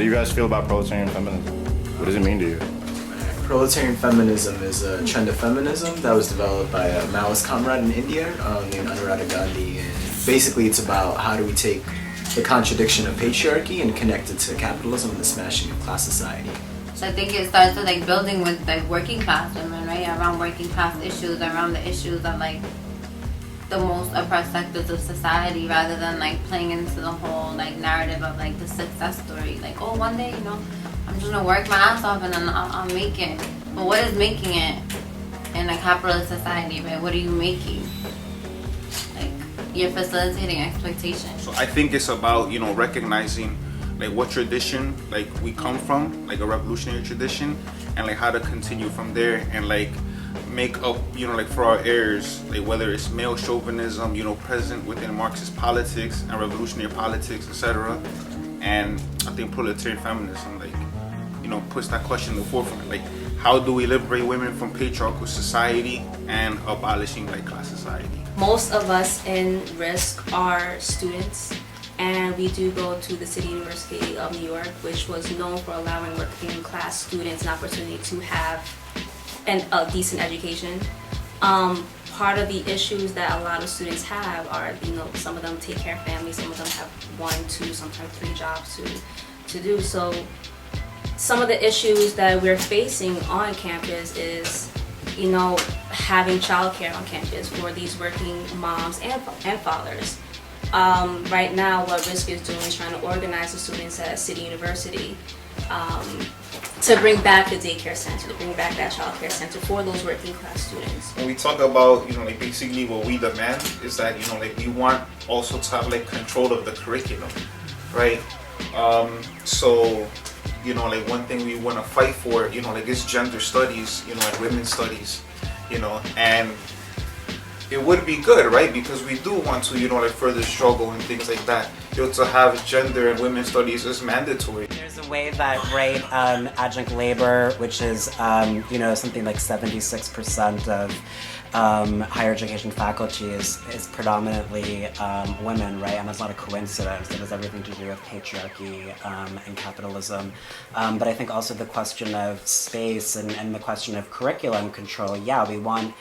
do you guys feel about proletarian feminism? What does it mean to you? Proletarian feminism is a trend of feminism that was developed by a Maoist comrade in India named Anuradha Gandhi. And basically it's about how do we take the contradiction of patriarchy and connect it to capitalism and the smashing of class society. So I think it starts with like building with like working class women, right? Around working class issues, around the issues of like the most oppressed sectors of society, rather than like playing into the whole like narrative of like the success story. Like, oh, one day, I'm just gonna work my ass off and then I'll make it. But what is making it in a capitalist society, right? What are you making? Like, you're facilitating exploitation. So I think it's about, recognizing like what tradition like we come from, like a revolutionary tradition, and like how to continue from there and like make up, like for our heirs, like whether it's male chauvinism, present within Marxist politics and revolutionary politics, etc. And I think proletarian feminism, like, puts that question in the forefront. Like, how do we liberate women from patriarchal society and abolishing like class society? Most of us in RISC are students, and we do go to the City University of New York, which was known for allowing working class students an opportunity to have a decent education. Part of the issues that a lot of students have are, some of them take care of families, some of them have 1, 2, sometimes 3 jobs to do. So some of the issues that we're facing on campus is, having childcare on campus for these working moms and fathers. Right now, what RISC is doing is trying to organize the students at City University to bring back the daycare center, to bring back that childcare center for those working class students. When we talk about, basically what we demand is that, we want also to have like control of the curriculum, right? So, one thing we want to fight for, is gender studies, and women's studies, and it would be good, right? Because we do want to, further struggle and things like that. To have gender and women's studies is mandatory. There's a way that, adjunct labor, which is, something like 76% of higher education faculty is predominantly women, right? And that's not a coincidence. It has everything to do with patriarchy and capitalism. But I think also the question of space and the question of curriculum control. Yeah, we want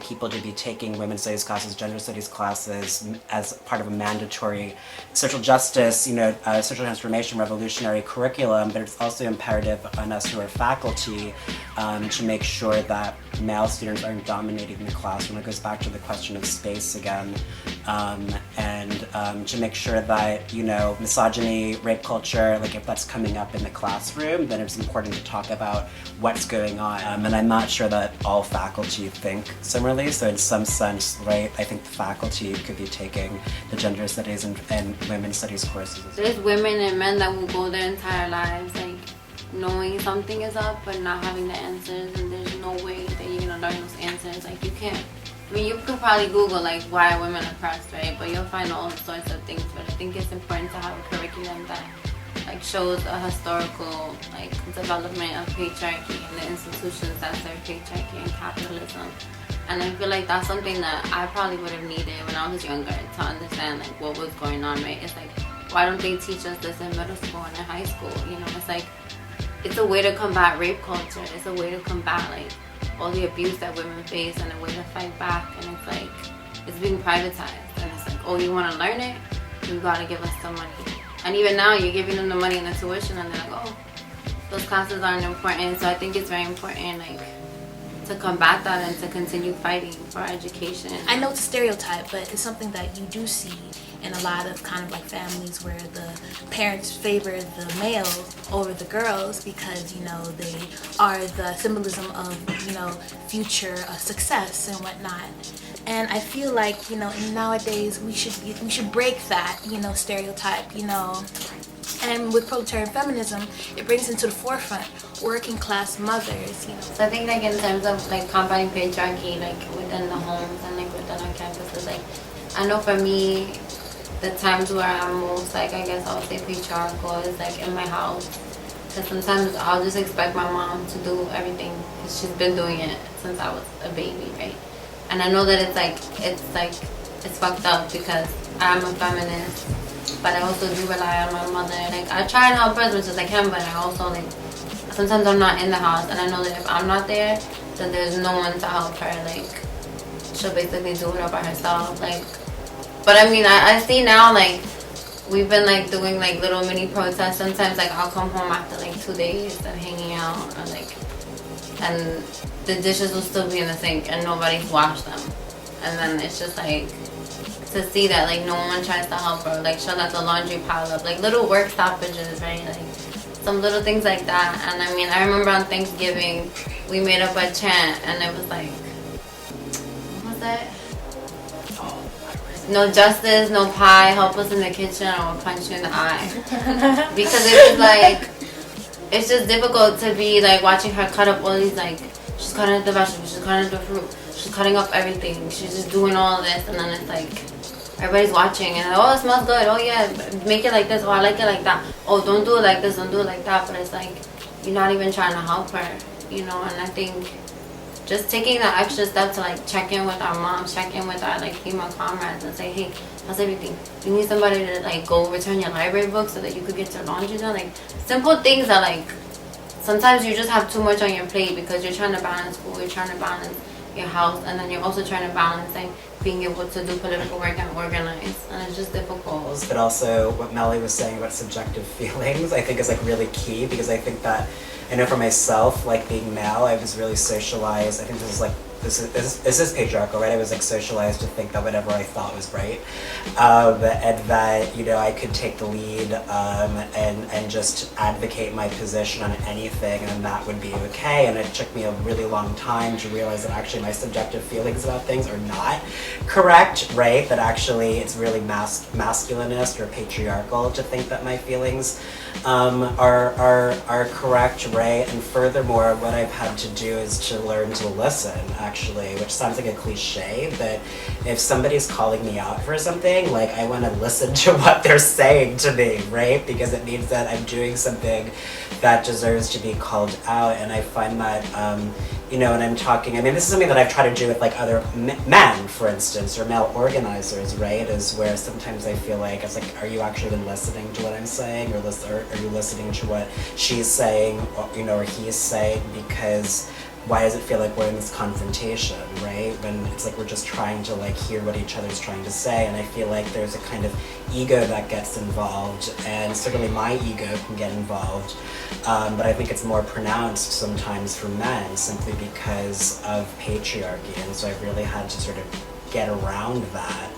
people to be taking women's studies classes, gender studies classes as part of a mandatory social justice, social transformation, revolutionary curriculum, but it's also imperative on us who are faculty to make sure that male students aren't dominating the classroom. It goes back to the question of space again, and to make sure that, misogyny, rape culture, like if that's coming up in the classroom, then it's important to talk about what's going on. And I'm not sure that all faculty think similarly, so in some sense, right, I think the faculty could be taking the gender studies and women's studies courses. There's women and men that will go their entire lives like knowing something is up but not having the answers, and there's no way that you're gonna learn those answers. Like, you can't. I mean, you could probably Google like why are women oppressed, right? But you'll find all sorts of things. But I think it's important to have a curriculum that like shows a historical like development of patriarchy and the institutions that serve patriarchy and capitalism. And I feel like that's something that I probably would have needed when I was younger to understand like what was going on, right? It's like, why don't they teach us this in middle school and in high school? It's like, it's a way to combat rape culture. It's a way to combat like all the abuse that women face and a way to fight back. And it's like, it's being privatized. And it's like, oh, you want to learn it? You gotta give us some money. And even now, you're giving them the money and the tuition, and they're like, oh, those classes aren't important. So I think it's very important, like, to combat that and to continue fighting for education. I know it's a stereotype, but it's something that you do see in a lot of kind of like families where the parents favor the males over the girls because, they are the symbolism of, future success and whatnot. And I feel like, nowadays we should break that, stereotype, And with proletarian feminism, it brings into the forefront working class mothers, So I think like in terms of like combating patriarchy, like within the homes and like within our campuses, like I know for me, the times where I'm most like, I guess I would say patriarchal is like in my house. Because sometimes I'll just expect my mom to do everything because she's been doing it since I was a baby, right? And I know that it's fucked up because I'm a feminist but I also do rely on my mother. Like, I try and help her as much as I can, but I also, like, sometimes I'm not in the house, and I know that if I'm not there, then there's no one to help her. Like, she'll basically do it all by herself. Like, but I mean, I see now, like, we've been, like, doing, like, little mini protests. Sometimes, like, I'll come home after, like, 2 days of hanging out, or, like, and the dishes will still be in the sink, and nobody's washed them. And then it's just, like, to see that, like, no one tries to help her. Like, she'll let the laundry pile up. Like, little work stoppages, right? Like, some little things like that. And, I mean, I remember on Thanksgiving, we made up a chant, and it was, like, what was that? No justice, no pie, help us in the kitchen, or we'll punch you in the eye. Because it was, like, it's just difficult to be, like, watching her cut up all these, like, she's cutting up the vegetables, she's cutting up the fruit, she's cutting up everything, she's just doing all of this, and then it's like, everybody's watching, and oh, it smells good, oh yeah, make it like this, oh, I like it like that, oh, don't do it like this, don't do it like that, but it's like, you're not even trying to help her, you know. And I think just taking that extra step to, like, check in with our moms, check in with our, like, female comrades, and say, hey, how's everything? You need somebody to, like, go return your library book so that you could get your laundry done. Like, simple things that, like, sometimes you just have too much on your plate because you're trying to balance school, you're trying to balance your house, and then you're also trying to balance, like, being able to do political work and organize, and it's just difficult. But also what Melly was saying about subjective feelings, I think is, like, really key, because I think that, I know for myself, like, being male, I was really socialized. I think this is, like, this is patriarchal, right? I was, like, socialized to think that whatever I thought was right, and that, you know, I could take the lead and just advocate my position on anything, and that would be okay. And it took me a really long time to realize that actually my subjective feelings about things are not correct, right? That actually it's really masculinist or patriarchal to think that my feelings are correct, right? And furthermore, what I've had to do is to learn to listen, actually, which sounds like a cliche, but if somebody's calling me out for something, like, I want to listen to what they're saying to me, right? Because it means that I'm doing something that deserves to be called out. And I find that, you know, when I'm talking, I mean, this is something that I've tried to do with, like, other men, for instance, or male organizers, right? Is where sometimes I feel like, it's like, are you actually even listening to what I'm saying, or are you listening to what she's saying, or, you know, or he's saying? Because why does it feel like we're in this confrontation, right? When it's like we're just trying to, like, hear what each other's trying to say. And I feel like there's a kind of ego that gets involved, and certainly my ego can get involved, but I think it's more pronounced sometimes for men, simply because of patriarchy. And so I've really had to sort of get around that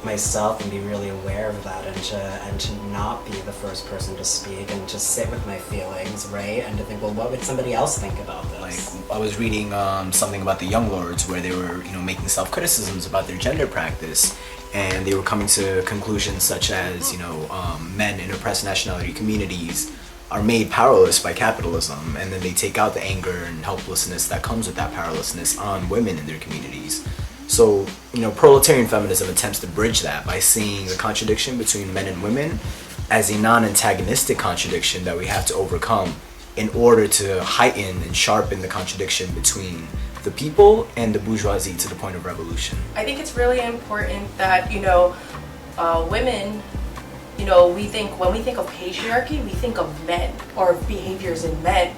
myself and be really aware of that, and to not be the first person to speak, and to sit with my feelings, right? And to think, well, what would somebody else think about this? Like, I was reading something about the Young Lords, where they were, you know, making self-criticisms about their gender practice, and they were coming to conclusions such as, you know, men in oppressed nationality communities are made powerless by capitalism, and then they take out the anger and helplessness that comes with that powerlessness on women in their communities. So, you know, proletarian feminism attempts to bridge that by seeing the contradiction between men and women as a non-antagonistic contradiction that we have to overcome in order to heighten and sharpen the contradiction between the people and the bourgeoisie to the point of revolution. I think it's really important that, you know, women, you know, when we think of patriarchy, we think of men or behaviors in men.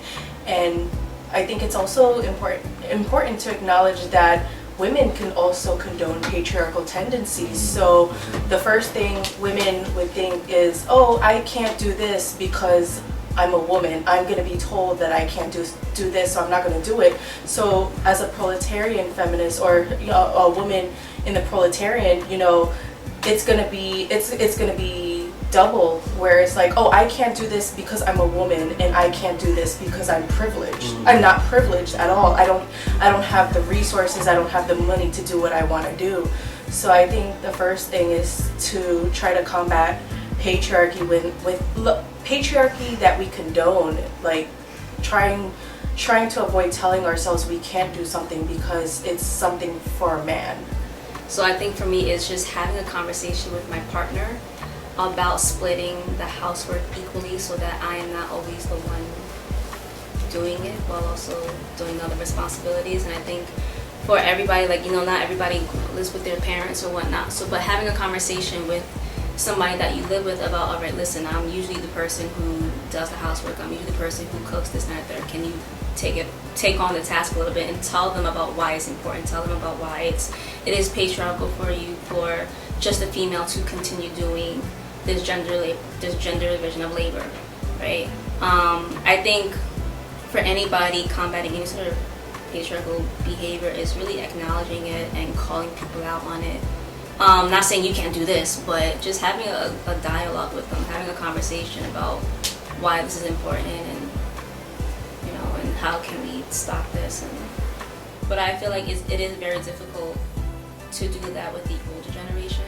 And I think it's also important to acknowledge that women can also condone patriarchal tendencies. So the first thing women would think is, oh, I can't do this because I'm a woman. I'm going to be told that I can't do this, so I'm not going to do it. So as a proletarian feminist, or, you know, a woman in the proletarian, you know, it's going to be double, where it's like, oh, I can't do this because I'm a woman, and I can't do this because I'm privileged. I'm not privileged at all. I don't have the resources, I don't have the money to do what I want to do. So I think the first thing is to try to combat patriarchy with patriarchy that we condone, like trying to avoid telling ourselves we can't do something because it's something for a man. So I think for me, it's just having a conversation with my partner about splitting the housework equally, so that I am not always the one doing it while also doing other responsibilities. And I think for everybody, like, you know, not everybody lives with their parents or whatnot. So, but having a conversation with somebody that you live with about, all right, listen, I'm usually the person who does the housework, I'm usually the person who cooks this and that, there. Can you take on the task a little bit and tell them about why it's important, tell them about why it is patriarchal for you, for just a female to continue doing this gender division of labor, right? I think for anybody combating any sort of patriarchal behavior is really acknowledging it and calling people out on it. Not saying you can't do this, but just having a dialogue with them, having a conversation about why this is important and and how can we stop this. But I feel like it is very difficult to do that with the older generation.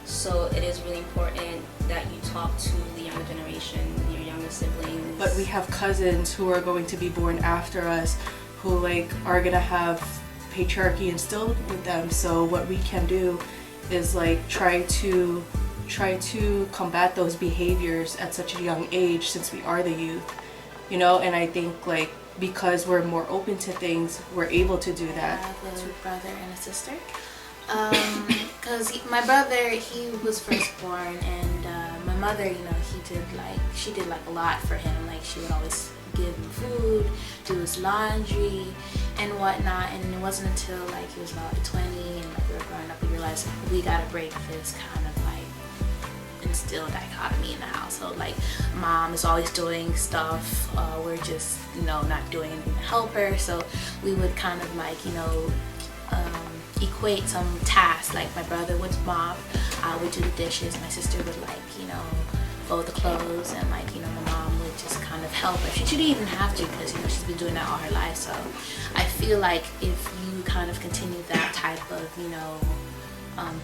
So it is really important that you talk to the younger generation, your younger siblings. But we have cousins who are going to be born after us who are gonna have patriarchy instilled with them. So what we can do is try to combat those behaviors at such a young age, since we are the youth, and I think because we're more open to things, we're able to do that. I have a brother and a sister. Because my brother, he was firstborn, and my mother, she did a lot for him. She would always give him food, do his laundry, and whatnot. And it wasn't until he was about 20 and we were growing up, we realized we gotta break this kind of instill dichotomy in the household. Mom is always doing stuff, we're just not doing anything to help her. So we would kind of equate some tasks. My brother would mop, I would do the dishes, my sister would fold the clothes, and my mom would just kind of help her. She didn't even have to, because she's been doing that all her life. So I feel like if you kind of continue that type of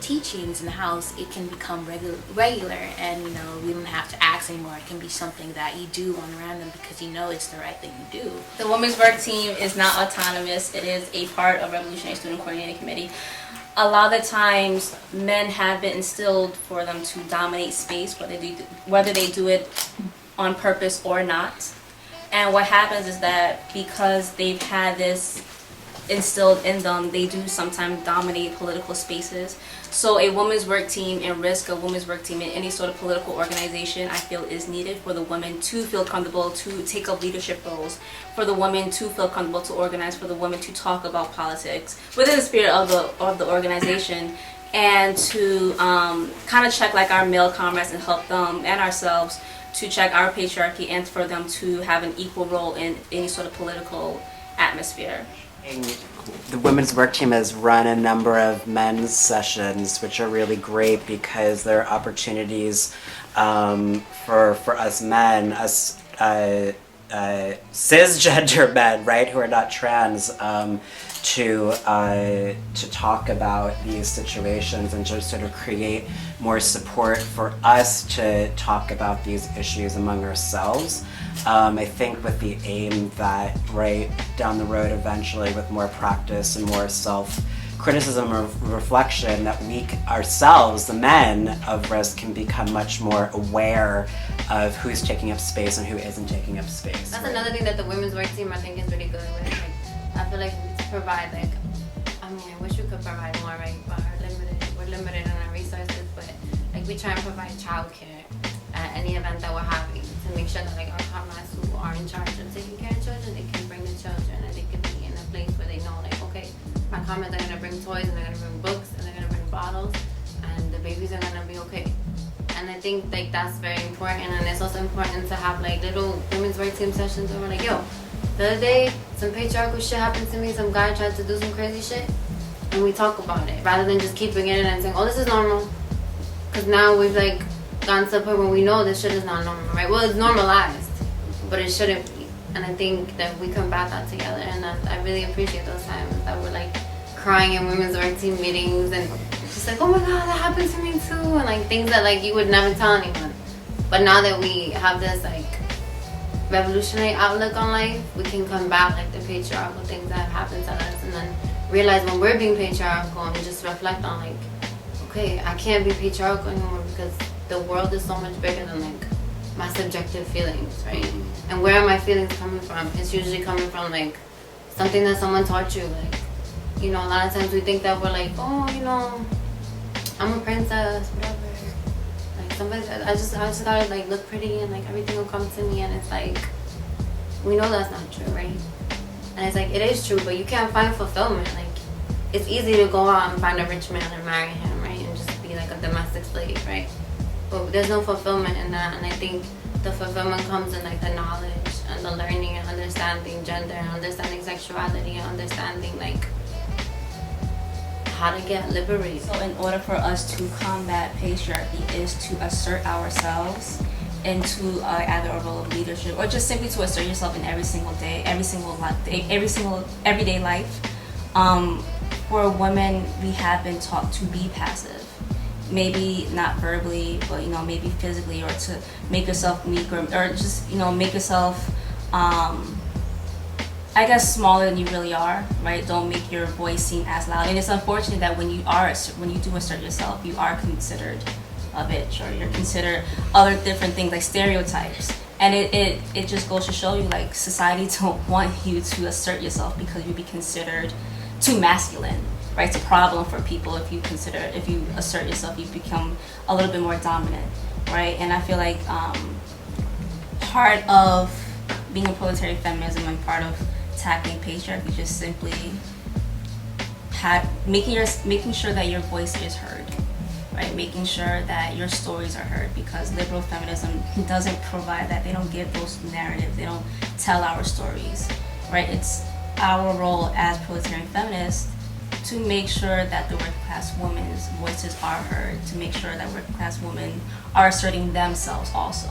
teachings in the house, it can become regular, and we don't have to ask anymore. It can be something that you do on random because it's the right thing to do. The Women's Work Team is not autonomous. It is a part of Revolutionary Student Coordinating Committee. A lot of the times, men have been instilled for them to dominate space, whether they do it on purpose or not. And what happens is that because they've had this instilled in them, they do sometimes dominate political spaces. So a women's work team and risk a women's work team in any sort of political organization, I feel, is needed for the women to feel comfortable to take up leadership roles, for the women to feel comfortable to organize, for the women to talk about politics within the spirit of the organization, and to kind of check our male comrades and help them and ourselves to check our patriarchy, and for them to have an equal role in any sort of political atmosphere. The Women's Work Team has run a number of men's sessions, which are really great because there are opportunities for us men, us cisgender men, right, who are not trans, to talk about these situations and to sort of create more support for us to talk about these issues among ourselves. I think with the aim that right down the road eventually, with more practice and more self-criticism or reflection, that we ourselves, the men of risk, can become much more aware of who's taking up space and who isn't taking up space. That's another thing that the Women's Work Team, I think, is really good with. I feel like we provide I wish we could provide more, right? But we're limited in our resources. But we try and provide childcare at any event that we're having, to make sure that our comrades who are in charge of taking care of children, they can bring the children, and they can be in a place where they know okay, my comrades are gonna bring toys, and they're gonna bring books, and they're gonna bring bottles, and the babies are gonna be okay. And I think that's very important, and it's also important to have little women's work team sessions where we're yo, the other day some patriarchal shit happened to me, some guy tried to do some crazy shit, and we talk about it rather than just keeping it in and saying, oh, this is normal, because now we've gotten to the point where we know this shit is not normal, right? Well, it's normalized, but it shouldn't be. And I think that we combat that together, and I really appreciate those times that we're crying in women's work team meetings, and just oh my god, that happened to me too, and things that you would never tell anyone. But now that we have this revolutionary outlook on life, we can combat the patriarchal things that have happened to us, and then realize when we're being patriarchal and just reflect on okay, I can't be patriarchal anymore because the world is so much bigger than my subjective feelings, right? And where are my feelings coming from? It's usually coming from something that someone taught you. A lot of times we think that we're oh, I'm a princess, whatever. somebody, I just gotta like look pretty and like everything will come to me, and it's like, we know that's not true, right? And it's like, it is true, but you can't find fulfillment. Like, it's easy to go out and find a rich man and marry him, right? And just be like a domestic slave, right? But there's no fulfillment in that, and I think the fulfillment comes in like the knowledge and the learning and understanding gender and understanding sexuality and understanding like how to get liberated. So in order for us to combat patriarchy is to assert ourselves into either a role of leadership or just simply to assert yourself in every single day, every single everyday life. For women, we have been taught to be passive. Maybe not verbally, but maybe physically, or to make yourself weak, or just make yourself I guess smaller than you really are, right? Don't make your voice seem as loud. And it's unfortunate that when you do assert yourself, you are considered a bitch, or you're considered other different things like stereotypes. And it just goes to show you, like, society don't want you to assert yourself because you'd be considered too masculine, right? It's a problem for people if you assert yourself, you become a little bit more dominant, right? And I feel like part of being a proletarian feminism and part of tackling patriarchy is just simply making sure that your voice is heard, right? Making sure that your stories are heard, because liberal feminism doesn't provide that. They don't give those narratives. They don't tell our stories, right? It's our role as proletarian feminists to make sure that the working class women's voices are heard, to make sure that working class women are asserting themselves also.